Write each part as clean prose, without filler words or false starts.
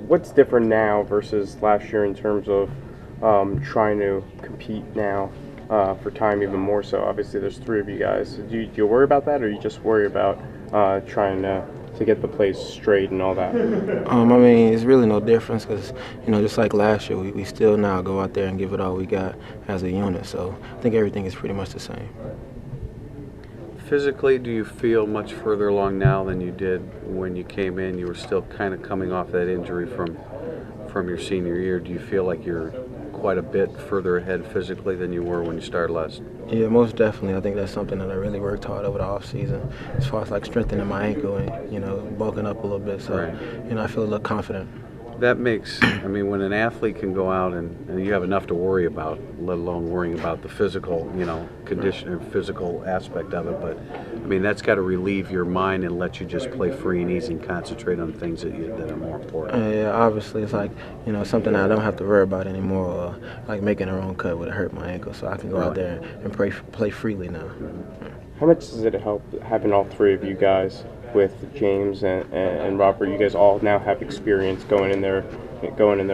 What's different now versus last year in terms of trying to compete now for time even more so? Obviously, there's three of you guys. Do you worry about that, or you just worry about trying to get the plays straight and all that? I mean, it's really no difference because, just like last year, we still now go out there and give it all we got as a unit. So I think everything is pretty much the same. Physically, do you feel much further along now than you did when you came in? You were still kind of coming off that injury from your senior year. Do you feel like you're quite a bit further ahead physically than you were when you started last? Yeah, most definitely. I think that's something that I really worked hard over the off season, as far as like strengthening my ankle and bulking up a little bit. So, Right. I feel a little confident. That makes, I mean, when an athlete can go out and you have enough to worry about, let alone worrying about the physical, condition or physical aspect of it. But I mean, that's got to relieve your mind and let you just play free and easy and concentrate on things that are more important. Yeah, obviously it's like, something I don't have to worry about anymore, like making a wrong cut would have hurt my ankle. So I can go out there and play freely now. How much does it help having all three of you guys with James and Robert? You guys all now have experience going in there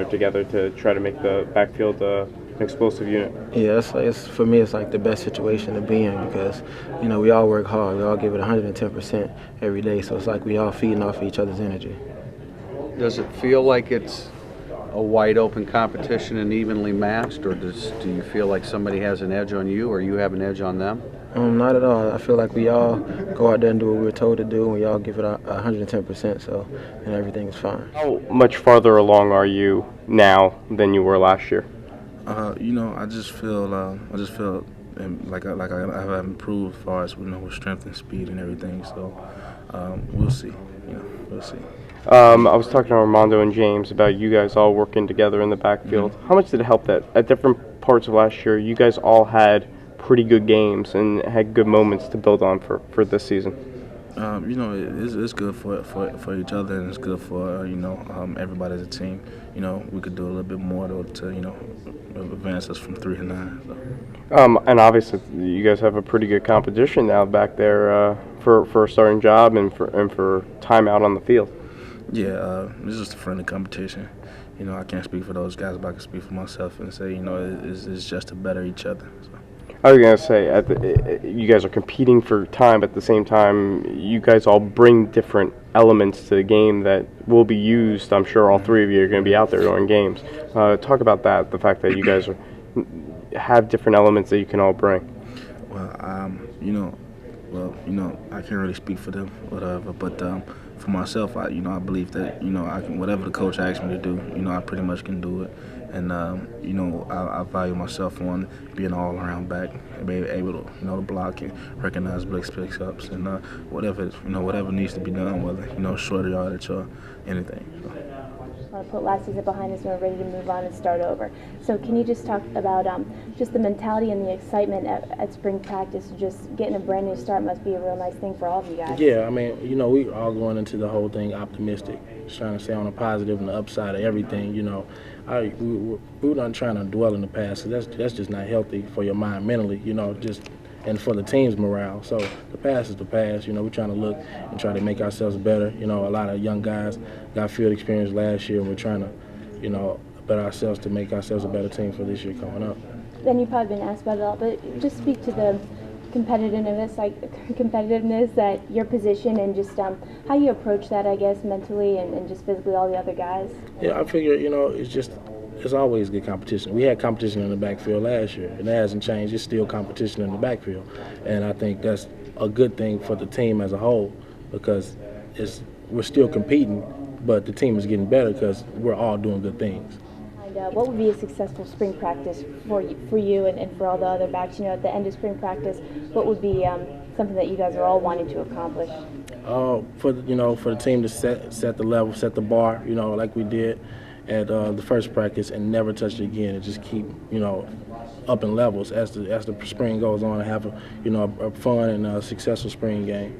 together to try to make the backfield an explosive unit. Yeah, it's for me. It's like the best situation to be in because we all work hard. We all give it 110% every day. So it's like we all feeding off each other's energy. Does it feel like it's a wide open competition and evenly matched, or do you feel like somebody has an edge on you or you have an edge on them? Not at all. I feel like we all go out there and do what we're told to do, and we all give it 110%. So, and everything is fine. How much farther along are you now than you were last year? I just feel like I have improved as far as with strength and speed and everything. So we'll see. We'll see. I was talking to Armando and James about you guys all working together in the backfield. Mm-hmm. How much did it help that at different parts of last year you guys all had pretty good games and had good moments to build on for this season? It's good for each other, and it's good for everybody as a team. We could do a little bit more to advance us from 3 to 9. So. And obviously you guys have a pretty good competition now back there for a starting job and for time out on the field. Yeah, it's just a friendly competition. I can't speak for those guys, but I can speak for myself and say, it's just to better each other. So. I was going to say, you guys are competing for time, but at the same time, you guys all bring different elements to the game that will be used. I'm sure all three of you are going to be out there during games. Talk about that, the fact that you guys have different elements that you can all bring. Well, I can't really speak for them, whatever, but for myself, I believe that, I can, whatever the coach asks me to do, I pretty much can do it. And, I value myself on being an all-around back and being able to, to block and recognize blitz pickups and whatever needs to be done, whether, shorter yardage or anything. So. Want to put last season behind us and we're ready to move on and start over. So can you just talk about just the mentality and the excitement at spring practice? Just getting a brand new start must be a real nice thing for all of you guys. Yeah, I mean, we all going into the whole thing optimistic, just trying to stay on the positive and the upside of everything. We're not trying to dwell in the past. So that's just not healthy for your mind mentally. And for the team's morale. So the past is the past. We're trying to look and try to make ourselves better. A lot of young guys got field experience last year, and we're trying to, better ourselves to make ourselves a better team for this year coming up. Then you've probably been asked about it all, but just speak to the competitiveness at your position and just how you approach that, I guess, mentally and just physically all the other guys. Yeah, I figure, it's always good competition. We had competition in the backfield last year, and it hasn't changed. It's still competition in the backfield. And I think that's a good thing for the team as a whole because we're still competing, but the team is getting better because we're all doing good things. And what would be a successful spring practice for you and for all the other backs? At the end of spring practice, what would be something that you guys are all wanting to accomplish? For the team to set the level, set the bar, like we did at the first practice and never touch it again and just keep, up in levels as the spring goes on and have a fun and successful spring game.